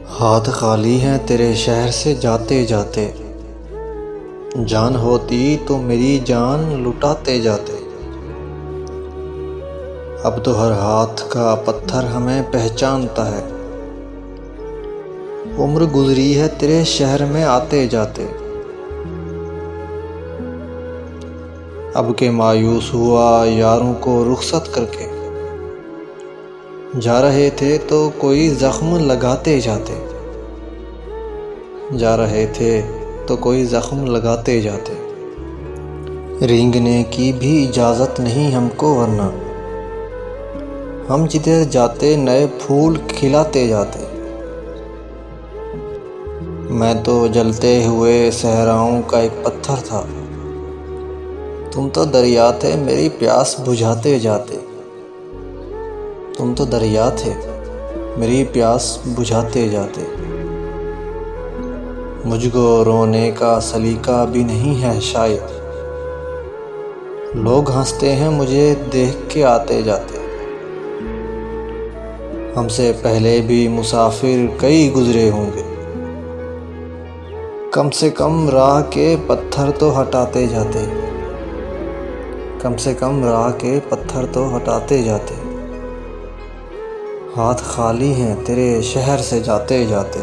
हाथ खाली हैं तेरे शहर से जाते जाते, जान होती तो मेरी जान लुटाते जाते। अब तो हर हाथ का पत्थर हमें पहचानता है, उम्र गुजरी है तेरे शहर में आते जाते। अब के मायूस हुआ यारों को रुखसत करके, जा रहे थे तो कोई जख्म लगाते जाते। जा रहे थे तो कोई जख्म लगाते जाते। रेंगने की भी इजाज़त नहीं हमको, वरना हम जिधर जाते नए फूल खिलाते जाते। मैं तो जलते हुए सहराओं का एक पत्थर था, तुम तो दरिया थे मेरी प्यास बुझाते जाते। तुम तो दरिया थे मेरी प्यास बुझाते जाते। मुझको रोने का सलीका भी नहीं है शायद, लोग हंसते हैं मुझे देख के आते जाते। हमसे पहले भी मुसाफिर कई गुजरे होंगे, कम से कम राह के पत्थर तो हटाते जाते। कम से कम राह के पत्थर तो हटाते जाते। हाथ खाली हैं तेरे शहर से जाते जाते।